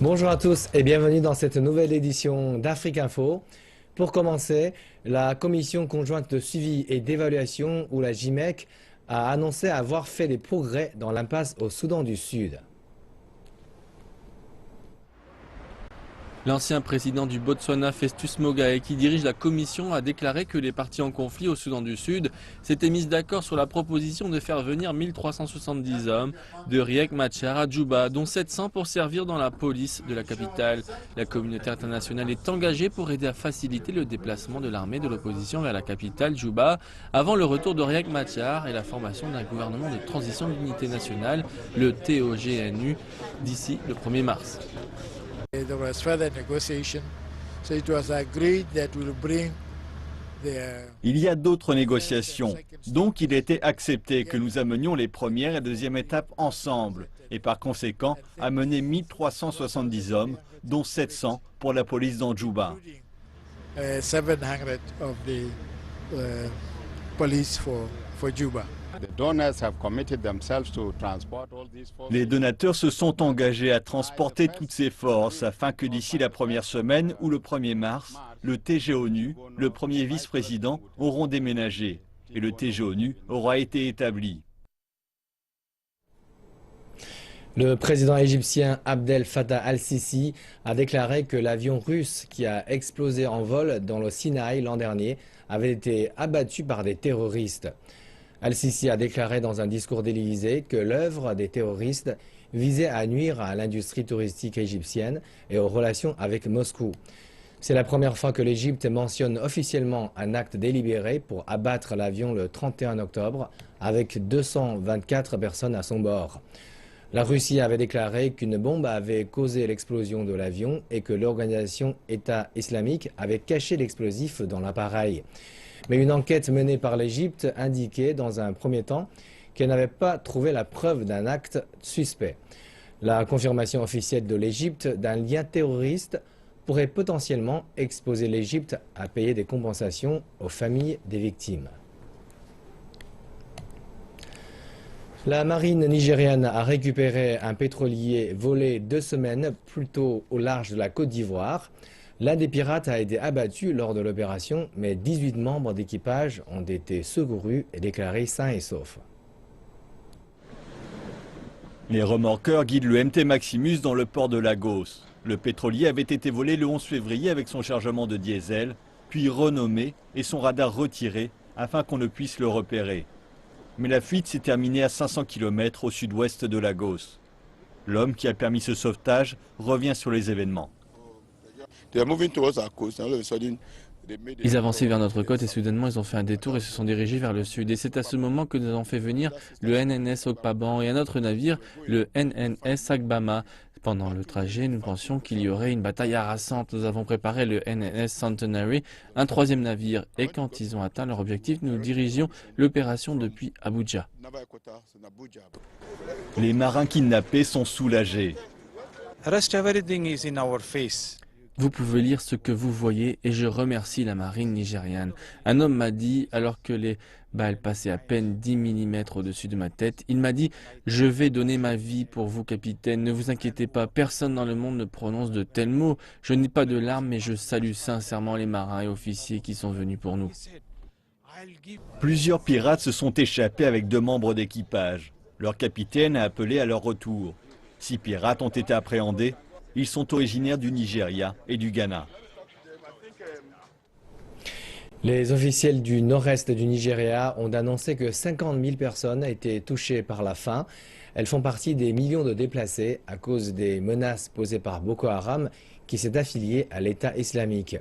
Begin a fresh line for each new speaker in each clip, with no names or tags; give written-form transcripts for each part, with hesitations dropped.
Bonjour à tous et bienvenue dans cette nouvelle édition d'Afrique Info. Pour commencer, la commission conjointe de suivi et d'évaluation, ou la JMEC, a annoncé avoir fait des progrès dans l'impasse au Soudan du Sud.
L'ancien président du Botswana, Festus Mogae, qui dirige la commission, a déclaré que les parties en conflit au Soudan du Sud s'étaient mises d'accord sur la proposition de faire venir 1370 hommes de Riek Machar à Djouba, dont 700 pour servir dans la police de la capitale. La communauté internationale est engagée pour aider à faciliter le déplacement de l'armée de l'opposition vers la capitale, Djouba, avant le retour de Riek Machar et la formation d'un gouvernement de transition d'unité nationale, le TOGNU, d'ici le 1er mars.
There was further negotiation, so it was agreed that we'll bring
Il y a d'autres négociations, donc il était accepté que nous amenions les premières et deuxième étapes ensemble, et par conséquent amener 1370 hommes, dont 700 pour la police dans Djouba.
700 of the police for Djouba.
Les donateurs se sont engagés à transporter toutes ces forces afin que d'ici la première semaine ou le 1er mars, le TGONU, le premier vice-président, auront déménagé et le TGONU aura été établi.
Le président égyptien Abdel Fattah al-Sisi a déclaré que l'avion russe qui a explosé en vol dans le Sinaï l'an dernier avait été abattu par des terroristes. Al-Sisi a déclaré dans un discours d'Élysée que l'œuvre des terroristes visait à nuire à l'industrie touristique égyptienne et aux relations avec Moscou. C'est la première fois que l'Égypte mentionne officiellement un acte délibéré pour abattre l'avion le 31 octobre avec 224 personnes à son bord. La Russie avait déclaré qu'une bombe avait causé l'explosion de l'avion et que l'organisation État islamique avait caché l'explosif dans l'appareil. Mais une enquête menée par l'Égypte indiquait dans un premier temps qu'elle n'avait pas trouvé la preuve d'un acte suspect. La confirmation officielle de l'Égypte d'un lien terroriste pourrait potentiellement exposer l'Égypte à payer des compensations aux familles des victimes. La marine nigériane a récupéré un pétrolier volé 2 semaines plus tôt au large de la Côte d'Ivoire. L'un des pirates a été abattu lors de l'opération, mais 18 membres d'équipage ont été secourus et déclarés sains et saufs.
Les remorqueurs guident le MT Maximus dans le port de Lagos. Le pétrolier avait été volé le 11 février avec son chargement de diesel, puis renommé et son radar retiré afin qu'on ne puisse le repérer. Mais la fuite s'est terminée à 500 km au sud-ouest de Lagos. L'homme qui a permis ce sauvetage revient sur les événements.
Ils avançaient vers notre côte et soudainement ils ont fait un détour et se sont dirigés vers le sud. Et c'est à ce moment que nous avons fait venir le NNS Okpaban et un autre navire, le NNS Agbama. Pendant le trajet, nous pensions qu'il y aurait une bataille harassante. Nous avons préparé le NNS Centenary, un troisième navire. Et quand ils ont atteint leur objectif, nous dirigions l'opération depuis Abuja.
Les marins kidnappés sont soulagés.
Vous pouvez lire ce que vous voyez et je remercie la marine nigériane. Un homme m'a dit, alors que les balles passaient à peine 10 mm au-dessus de ma tête, il m'a dit « Je vais donner ma vie pour vous, capitaine. Ne vous inquiétez pas, personne dans le monde ne prononce de tels mots. Je n'ai pas de larmes, mais je salue sincèrement les marins et officiers qui sont venus pour nous. »
Plusieurs pirates se sont échappés avec 2 membres d'équipage. Leur capitaine a appelé à leur retour. 6 pirates ont été appréhendés. Ils sont originaires du Nigeria et du Ghana.
Les officiels du nord-est du Nigeria ont annoncé que 50 000 personnes étaient touchées par la faim. Elles font partie des millions de déplacés à cause des menaces posées par Boko Haram qui s'est affilié à l'État islamique.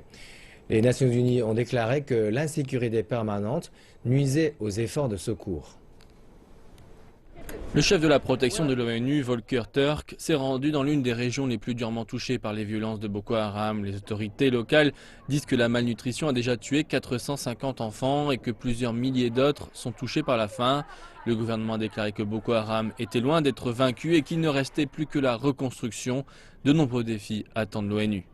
Les Nations Unies ont déclaré que l'insécurité permanente nuisait aux efforts de secours.
Le chef de la protection de l'ONU, Volker Turk, s'est rendu dans l'une des régions les plus durement touchées par les violences de Boko Haram. Les autorités locales disent que la malnutrition a déjà tué 450 enfants et que plusieurs milliers d'autres sont touchés par la faim. Le gouvernement a déclaré que Boko Haram était loin d'être vaincu et qu'il ne restait plus que la reconstruction. De nombreux défis attendent l'ONU.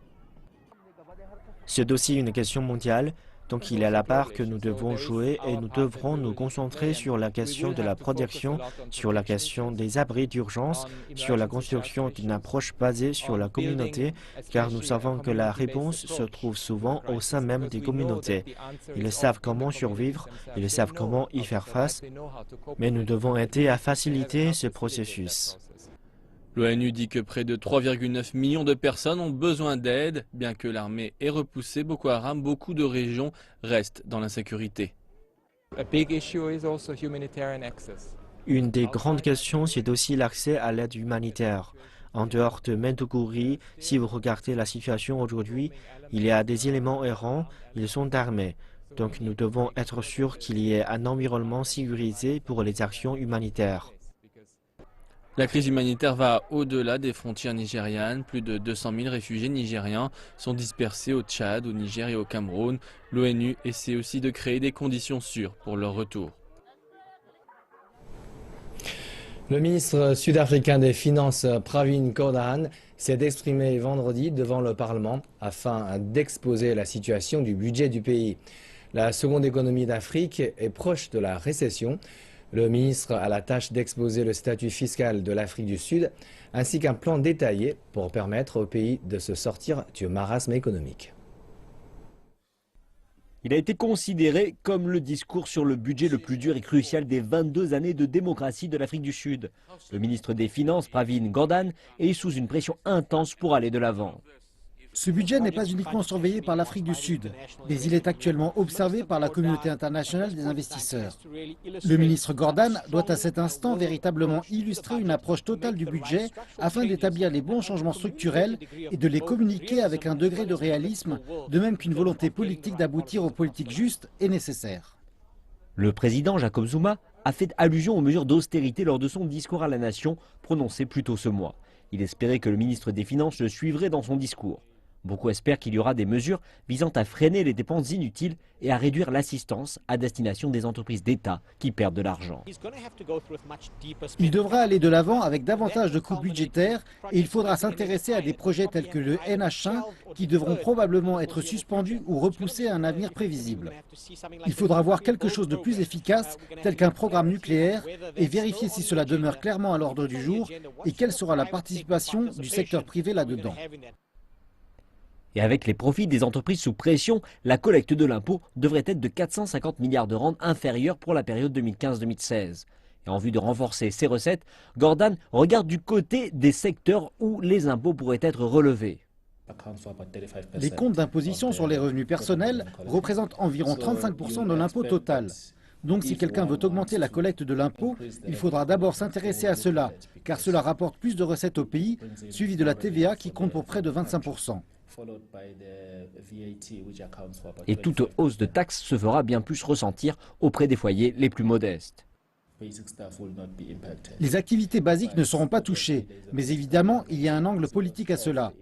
Ce dossier est une question mondiale. Donc il y a la part que nous devons jouer et nous devrons nous concentrer sur la question de la protection, sur la question des abris d'urgence, sur la construction d'une approche basée sur la communauté, car nous savons que la réponse se trouve souvent au sein même des communautés. Ils savent comment survivre, ils savent comment y faire face, mais nous devons aider à faciliter ce processus.
L'ONU dit que près de 3,9 millions de personnes ont besoin d'aide. Bien que l'armée ait repoussé Boko Haram, beaucoup de régions restent dans l'insécurité.
Une des grandes questions, c'est aussi l'accès à l'aide humanitaire. En dehors de Maiduguri, si vous regardez la situation aujourd'hui, il y a des éléments errants, ils sont armés. Donc nous devons être sûrs qu'il y ait un environnement sécurisé pour les actions humanitaires.
La crise humanitaire va au-delà des frontières nigérianes. Plus de 200 000 réfugiés nigériens sont dispersés au Tchad, au Niger et au Cameroun. L'ONU essaie aussi de créer des conditions sûres pour leur retour.
Le ministre sud-africain des Finances, Pravin Gordhan, s'est exprimé vendredi devant le Parlement afin d'exposer la situation du budget du pays. La seconde économie d'Afrique est proche de la récession. Le ministre a la tâche d'exposer le statut fiscal de l'Afrique du Sud ainsi qu'un plan détaillé pour permettre au pays de se sortir du marasme économique.
Il a été considéré comme le discours sur le budget le plus dur et crucial des 22 années de démocratie de l'Afrique du Sud. Le ministre des Finances, Pravin Gordhan, est sous une pression intense pour aller de l'avant.
Ce budget n'est pas uniquement surveillé par l'Afrique du Sud, mais il est actuellement observé par la communauté internationale des investisseurs. Le ministre Gordhan doit à cet instant véritablement illustrer une approche totale du budget afin d'établir les bons changements structurels et de les communiquer avec un degré de réalisme, de même qu'une volonté politique d'aboutir aux politiques justes et nécessaires.
Le président Jacob Zuma a fait allusion aux mesures d'austérité lors de son discours à la nation prononcé plus tôt ce mois. Il espérait que le ministre des Finances le suivrait dans son discours. Beaucoup espèrent qu'il y aura des mesures visant à freiner les dépenses inutiles et à réduire l'assistance à destination des entreprises d'État qui perdent de l'argent.
Il devra aller de l'avant avec davantage de coupes budgétaires et il faudra s'intéresser à des projets tels que le NH1 qui devront probablement être suspendus ou repoussés à un avenir prévisible. Il faudra voir quelque chose de plus efficace tel qu'un programme nucléaire et vérifier si cela demeure clairement à l'ordre du jour et quelle sera la participation du secteur privé là-dedans.
Et avec les profits des entreprises sous pression, la collecte de l'impôt devrait être de 450 milliards de rand inférieure pour la période 2015-2016. Et en vue de renforcer ces recettes, Gordhan regarde du côté des secteurs où les impôts pourraient être relevés.
Les comptes d'imposition sur les revenus personnels représentent environ 35% de l'impôt total. Donc si quelqu'un veut augmenter la collecte de l'impôt, il faudra d'abord s'intéresser à cela, car cela rapporte plus de recettes au pays, suivi de la TVA qui compte pour près de 25%.
Et toute hausse de taxes se fera bien plus ressentir auprès des foyers les plus modestes.
Les activités basiques ne seront pas touchées, mais évidemment, il y a un angle politique à cela.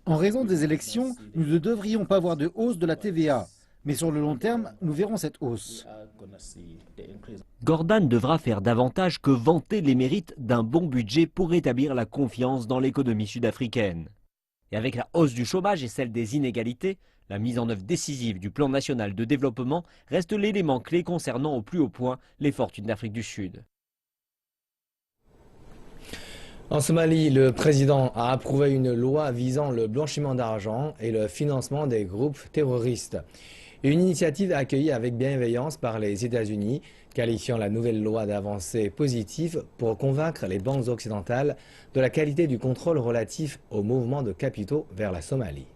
En raison des élections, nous ne devrions pas voir de hausse de la TVA, mais sur le long terme, nous verrons cette hausse.
Gordhan devra faire davantage que vanter les mérites d'un bon budget pour rétablir la confiance dans l'économie sud-africaine. Et avec la hausse du chômage et celle des inégalités, la mise en œuvre décisive du plan national de développement reste l'élément clé concernant au plus haut point les fortunes d'Afrique du Sud.
En Somalie, le président a approuvé une loi visant le blanchiment d'argent et le financement des groupes terroristes. Une initiative accueillie avec bienveillance par les États-Unis, qualifiant la nouvelle loi d'avancée positive pour convaincre les banques occidentales de la qualité du contrôle relatif au mouvement de capitaux vers la Somalie.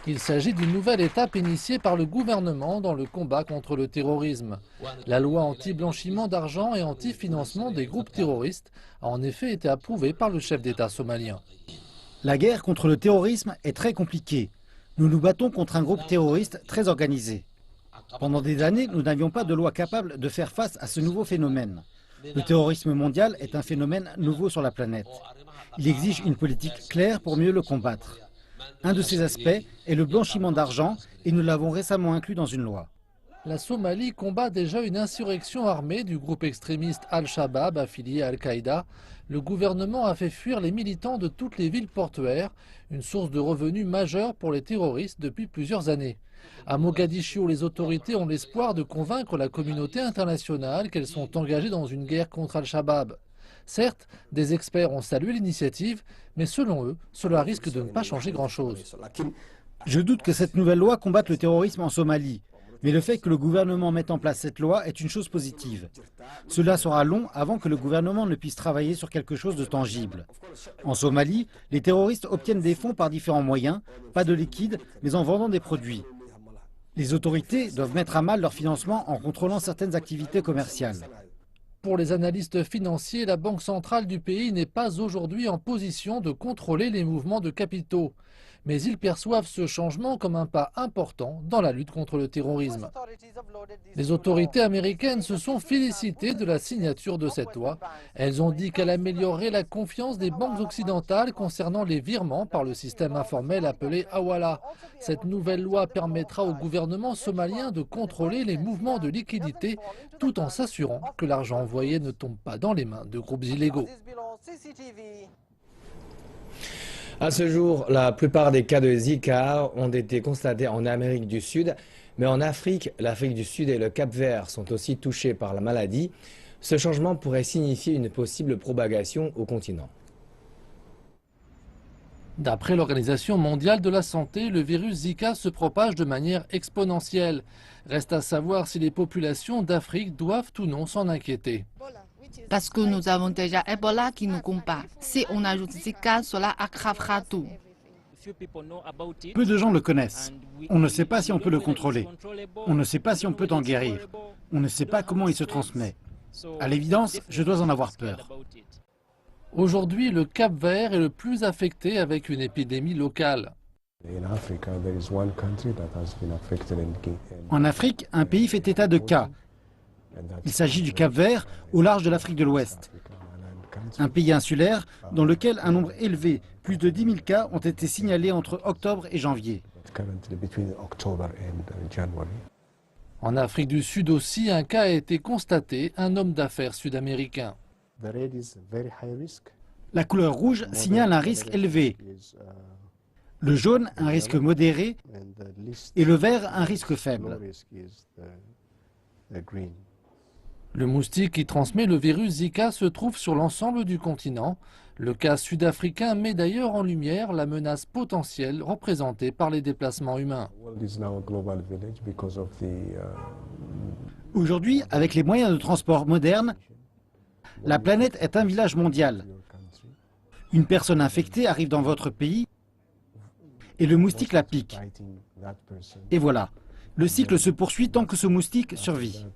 Il s'agit d'une nouvelle étape initiée par le gouvernement dans le combat contre le terrorisme. La loi anti-blanchiment d'argent et anti-financement des groupes terroristes a en effet été approuvée par le chef d'État somalien.
La guerre contre le terrorisme est très compliquée. Nous nous battons contre un groupe terroriste très organisé. Pendant des années, nous n'avions pas de loi capable de faire face à ce nouveau phénomène. Le terrorisme mondial est un phénomène nouveau sur la planète. Il exige une politique claire pour mieux le combattre. Un de ces aspects est le blanchiment d'argent et nous l'avons récemment inclus dans une loi.
La Somalie combat déjà une insurrection armée du groupe extrémiste Al-Shabaab affilié à Al-Qaïda. Le gouvernement a fait fuir les militants de toutes les villes portuaires, une source de revenus majeure pour les terroristes depuis plusieurs années. À Mogadiscio, les autorités ont l'espoir de convaincre la communauté internationale qu'elles sont engagées dans une guerre contre Al-Shabaab. Certes, des experts ont salué l'initiative, mais selon eux, cela risque de ne pas changer grand-chose.
Je doute que cette nouvelle loi combatte le terrorisme en Somalie. Mais le fait que le gouvernement mette en place cette loi est une chose positive. Cela sera long avant que le gouvernement ne puisse travailler sur quelque chose de tangible. En Somalie, les terroristes obtiennent des fonds par différents moyens, pas de liquide, mais en vendant des produits. Les autorités doivent mettre à mal leur financement en contrôlant certaines activités commerciales.
Pour les analystes financiers, la banque centrale du pays n'est pas aujourd'hui en position de contrôler les mouvements de capitaux. Mais ils perçoivent ce changement comme un pas important dans la lutte contre le terrorisme. Les autorités américaines se sont félicitées de la signature de cette loi. Elles ont dit qu'elle améliorerait la confiance des banques occidentales concernant les virements par le système informel appelé Hawala. Cette nouvelle loi permettra au gouvernement somalien de contrôler les mouvements de liquidités tout en s'assurant que l'argent envoyé ne tombe pas dans les mains de groupes illégaux.
À ce jour, la plupart des cas de Zika ont été constatés en Amérique du Sud, mais en Afrique, l'Afrique du Sud et le Cap-Vert sont aussi touchés par la maladie. Ce changement pourrait signifier une possible propagation au continent.
D'après l'Organisation mondiale de la santé, le virus Zika se propage de manière exponentielle. Reste à savoir si les populations d'Afrique doivent ou non s'en inquiéter.
Parce que nous avons déjà Ebola qui nous combat. Si on ajoute Zika, cela aggravera tout.
Peu de gens le connaissent. On ne sait pas si on peut le contrôler. On ne sait pas si on peut en guérir. On ne sait pas comment il se transmet. À l'évidence, je dois en avoir peur.
Aujourd'hui, le Cap-Vert est le plus affecté avec une épidémie locale.
En Afrique, un pays fait état de cas. Il s'agit du Cap-Vert, au large de l'Afrique de l'Ouest. Un pays insulaire dans lequel un nombre élevé, plus de 10 000 cas, ont été signalés entre octobre et janvier.
En Afrique du Sud aussi, un cas a été constaté, un homme d'affaires sud-américain.
La couleur rouge signale un risque élevé. Le jaune, un risque modéré, et le vert, un risque faible.
Le moustique qui transmet le virus Zika se trouve sur l'ensemble du continent. Le cas sud-africain met d'ailleurs en lumière la menace potentielle représentée par les déplacements humains.
Aujourd'hui, avec les moyens de transport modernes, la planète est un village mondial. Une personne infectée arrive dans votre pays et le moustique la pique. Et voilà, le cycle se poursuit tant que ce moustique survit.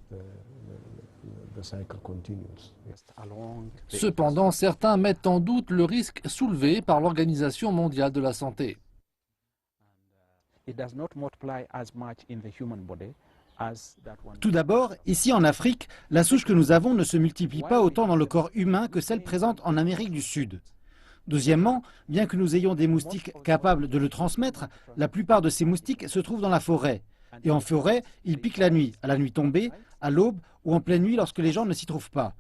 Cependant, certains mettent en doute le risque soulevé par l'Organisation mondiale de la santé.
Tout d'abord, ici en Afrique, la souche que nous avons ne se multiplie pas autant dans le corps humain que celle présente en Amérique du Sud. Deuxièmement, bien que nous ayons des moustiques capables de le transmettre, la plupart de ces moustiques se trouvent dans la forêt. Et en forêt, ils piquent la nuit, à la nuit tombée, à l'aube ou en pleine nuit lorsque les gens ne s'y trouvent pas.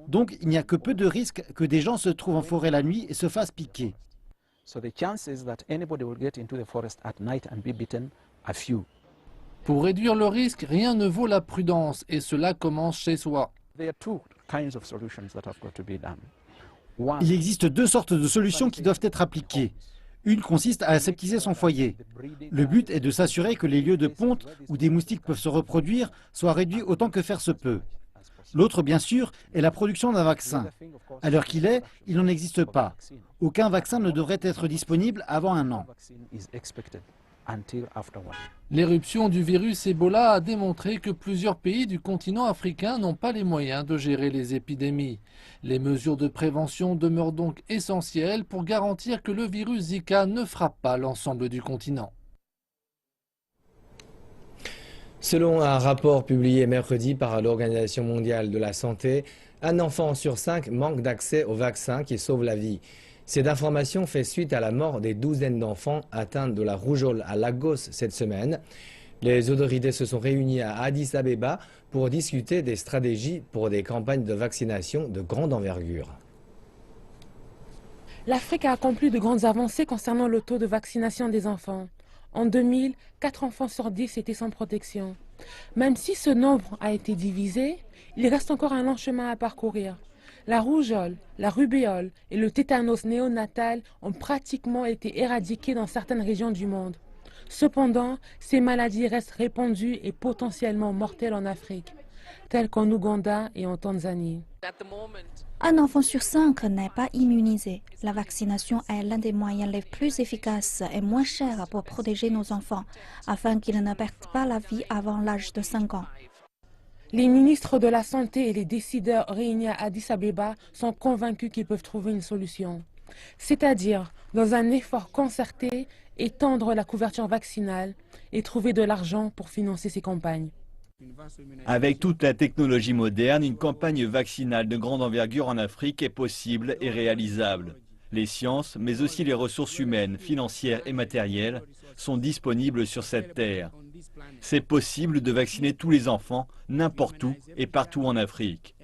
Donc il n'y a que peu de risques que des gens se trouvent en forêt la nuit et se fassent piquer.
Pour réduire le risque, rien ne vaut la prudence et cela commence chez soi.
Il existe deux sortes de solutions qui doivent être appliquées. Une consiste à aseptiser son foyer. Le but est de s'assurer que les lieux de ponte où des moustiques peuvent se reproduire soient réduits autant que faire se peut. L'autre, bien sûr, est la production d'un vaccin. À l'heure qu'il est, il n'en existe pas. Aucun vaccin ne devrait être disponible avant un an.
L'éruption du virus Ebola a démontré que plusieurs pays du continent africain n'ont pas les moyens de gérer les épidémies. Les mesures de prévention demeurent donc essentielles pour garantir que le virus Zika ne frappe pas l'ensemble du continent.
Selon un rapport publié mercredi par l'Organisation mondiale de la santé, un enfant sur 5 manque d'accès au vaccin qui sauve la vie. Cette information fait suite à la mort des douzaines d'enfants atteints de la rougeole à Lagos cette semaine. Les autorités se sont réunies à Addis Abeba pour discuter des stratégies pour des campagnes de vaccination de grande envergure.
L'Afrique a accompli de grandes avancées concernant le taux de vaccination des enfants. En 2000, 4 enfants sur 10 étaient sans protection. Même si ce nombre a été divisé, il reste encore un long chemin à parcourir. La rougeole, la rubéole et le tétanos néonatal ont pratiquement été éradiqués dans certaines régions du monde. Cependant, ces maladies restent répandues et potentiellement mortelles en Afrique, telles qu'en Ouganda et en Tanzanie.
Un enfant sur 5 n'est pas immunisé. La vaccination est l'un des moyens les plus efficaces et moins chers pour protéger nos enfants, afin qu'ils ne perdent pas la vie avant l'âge de 5 ans.
Les ministres de la Santé et les décideurs réunis à Addis Abeba sont convaincus qu'ils peuvent trouver une solution. C'est-à-dire, dans un effort concerté, étendre la couverture vaccinale et trouver de l'argent pour financer ces campagnes.
Avec toute la technologie moderne, une campagne vaccinale de grande envergure en Afrique est possible et réalisable. Les sciences, mais aussi les ressources humaines, financières et matérielles, sont disponibles sur cette terre. C'est possible de vacciner tous les enfants, n'importe où et partout en Afrique.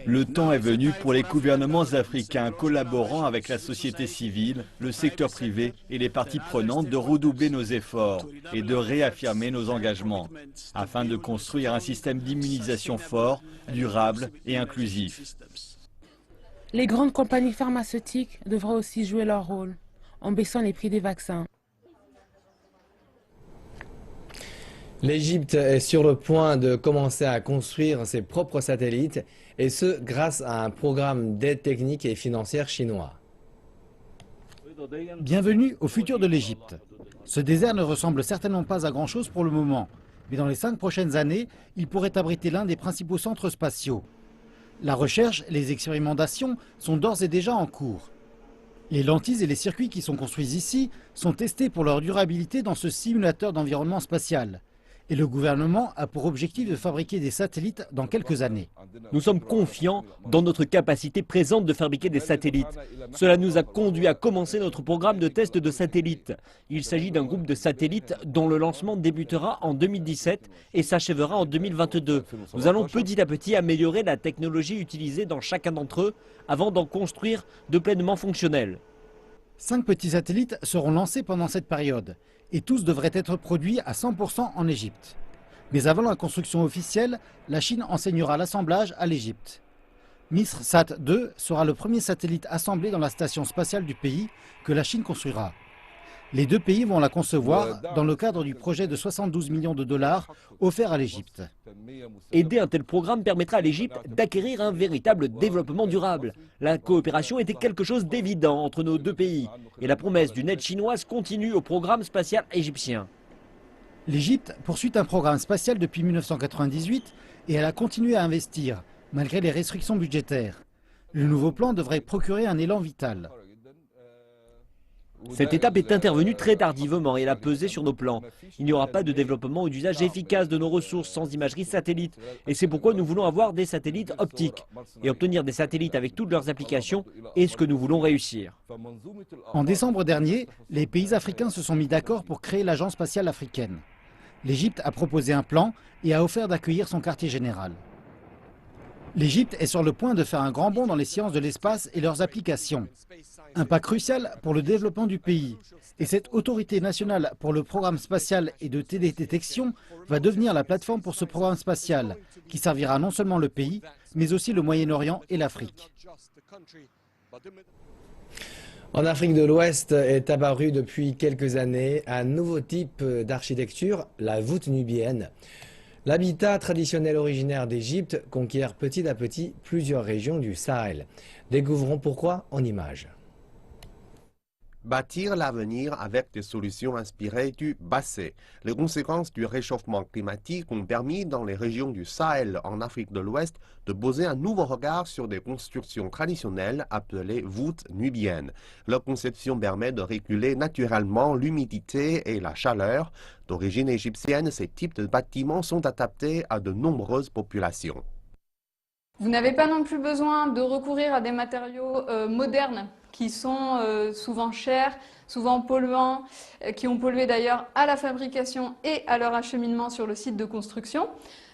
Le temps est venu pour les gouvernements africains collaborant avec la société civile, le secteur privé et les parties prenantes de redoubler nos efforts et de réaffirmer nos engagements afin de construire un système d'immunisation fort, durable et inclusif.
Les grandes compagnies pharmaceutiques devraient aussi jouer leur rôle en baissant les prix des vaccins.
L'Égypte est sur le point de commencer à construire ses propres satellites, et ce grâce à un programme d'aide technique et financière chinois.
Bienvenue au futur de l'Égypte. Ce désert ne ressemble certainement pas à grand-chose pour le moment, mais dans les 5 prochaines années, il pourrait abriter l'un des principaux centres spatiaux. La recherche et les expérimentations sont d'ores et déjà en cours. Les lentilles et les circuits qui sont construits ici sont testés pour leur durabilité dans ce simulateur d'environnement spatial. Et le gouvernement a pour objectif de fabriquer des satellites dans quelques années.
Nous sommes confiants dans notre capacité présente de fabriquer des satellites. Cela nous a conduit à commencer notre programme de test de satellites. Il s'agit d'un groupe de satellites dont le lancement débutera en 2017 et s'achèvera en 2022. Nous allons petit à petit améliorer la technologie utilisée dans chacun d'entre eux avant d'en construire de pleinement fonctionnels.
5 petits satellites seront lancés pendant cette période. Et tous devraient être produits à 100% en Égypte. Mais avant la construction officielle, la Chine enseignera l'assemblage à l'Égypte. MISR-SAT 2 sera le premier satellite assemblé dans la station spatiale du pays que la Chine construira. Les deux pays vont la concevoir dans le cadre du projet de 72 millions de dollars offert à l'Égypte.
Aider un tel programme permettra à l'Égypte d'acquérir un véritable développement durable. La coopération était quelque chose d'évident entre nos deux pays. Et la promesse d'une aide chinoise continue au programme spatial égyptien.
L'Égypte poursuit un programme spatial depuis 1998 et elle a continué à investir, malgré les restrictions budgétaires. Le nouveau plan devrait procurer un élan vital.
Cette étape est intervenue très tardivement et elle a pesé sur nos plans. Il n'y aura pas de développement ou d'usage efficace de nos ressources sans imagerie satellite. Et c'est pourquoi nous voulons avoir des satellites optiques. Et obtenir des satellites avec toutes leurs applications est ce que nous voulons réussir.
En décembre dernier, les pays africains se sont mis d'accord pour créer l'Agence spatiale africaine. L'Égypte a proposé un plan et a offert d'accueillir son quartier général. L'Égypte est sur le point de faire un grand bond dans les sciences de l'espace et leurs applications. Un pas crucial pour le développement du pays. Et cette autorité nationale pour le programme spatial et de télédétection va devenir la plateforme pour ce programme spatial, qui servira non seulement le pays, mais aussi le Moyen-Orient et l'Afrique.
En Afrique de l'Ouest est apparu depuis quelques années un nouveau type d'architecture, la voûte nubienne. L'habitat traditionnel originaire d'Égypte conquiert petit à petit plusieurs régions du Sahel. Découvrons pourquoi en images.
Bâtir l'avenir avec des solutions inspirées du passé. Les conséquences du réchauffement climatique ont permis dans les régions du Sahel en Afrique de l'Ouest de poser un nouveau regard sur des constructions traditionnelles appelées voûtes nubiennes. Leur conception permet de réguler naturellement l'humidité et la chaleur. D'origine égyptienne, ces types de bâtiments sont adaptés à de nombreuses populations.
Vous n'avez pas non plus besoin de recourir à des matériaux modernes qui sont souvent chers. souvent polluants, qui ont pollué d'ailleurs à la fabrication et à leur acheminement sur le site de construction.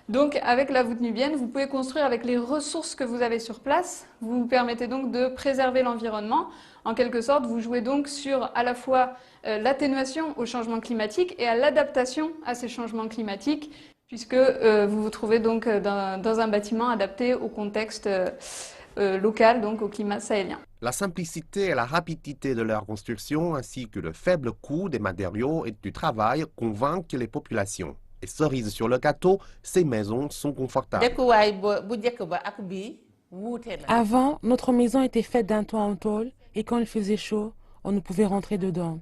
Donc avec la voûte nubienne, vous pouvez construire avec les ressources que vous avez sur place. Vous vous permettez donc de préserver l'environnement. En quelque sorte, vous jouez donc sur à la fois l'atténuation au changement climatique et à l'adaptation à ces changements climatiques, puisque vous vous trouvez donc dans un bâtiment adapté au contexte local, donc au climat sahélien.
La simplicité et la rapidité de leur construction ainsi que le faible coût des matériaux et du travail convainquent les populations. Et cerise sur le gâteau, ces maisons sont confortables.
Avant, notre maison était faite d'un toit en tôle et quand il faisait chaud, on ne pouvait rentrer dedans.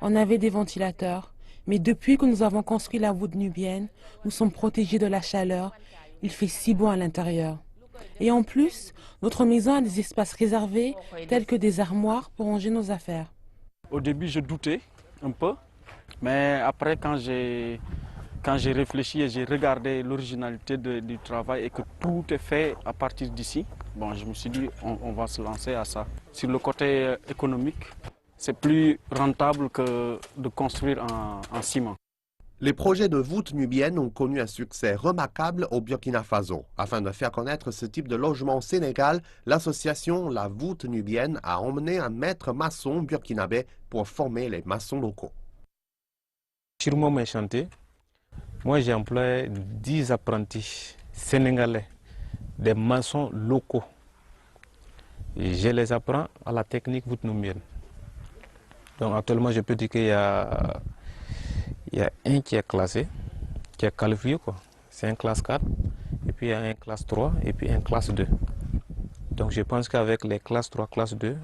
On avait des ventilateurs, mais depuis que nous avons construit la voûte nubienne, nous sommes protégés de la chaleur. Il fait si bon à l'intérieur. Et en plus, notre maison a des espaces réservés, tels que des armoires pour ranger nos affaires.
Au début, je doutais un peu, mais après, quand j'ai réfléchi et j'ai regardé l'originalité du travail et que tout est fait à partir d'ici, bon, je me suis dit on va se lancer à ça. Sur le côté économique, c'est plus rentable que de construire en ciment.
Les projets de voûte nubienne ont connu un succès remarquable au Burkina Faso. Afin de faire connaître ce type de logement au Sénégal, l'association La Voûte Nubienne a emmené un maître maçon burkinabé pour former les maçons locaux.
Sur mon chantier, moi j'ai employé 10 apprentis sénégalais, des maçons locaux. Et je les apprends à la technique voûte nubienne. Donc actuellement je peux dire qu'il y a un qui est classé, qui est qualifié, quoi. C'est un classe 4, et puis il y a un classe 3, et puis un classe 2. Donc je pense qu'avec les classes 3, classe 2...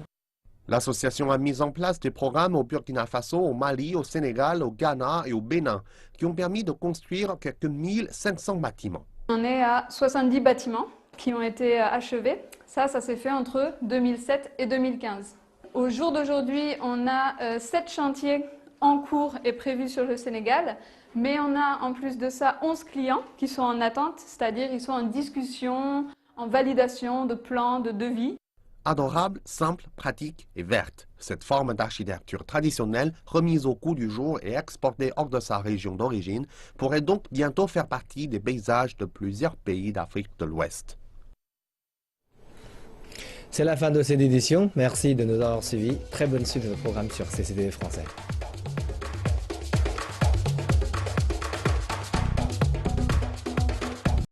L'association a mis en place des programmes au Burkina Faso, au Mali, au Sénégal, au Ghana et au Bénin, qui ont permis de construire quelques 1500 bâtiments.
On est à 70 bâtiments qui ont été achevés. Ça s'est fait entre 2007 et 2015. Au jour d'aujourd'hui, on a 7 chantiers en cours et prévus sur le Sénégal, mais on a en plus de ça 11 clients qui sont en attente, c'est-à-dire ils sont en discussion, en validation de plans, de devis.
Adorable, simple, pratique et verte. Cette forme d'architecture traditionnelle, remise au goût du jour et exportée hors de sa région d'origine, pourrait donc bientôt faire partie des paysages de plusieurs pays d'Afrique de l'Ouest.
C'est la fin de cette édition. Merci de nous avoir suivis. Très bonne suite de notre programme sur CCTV Français.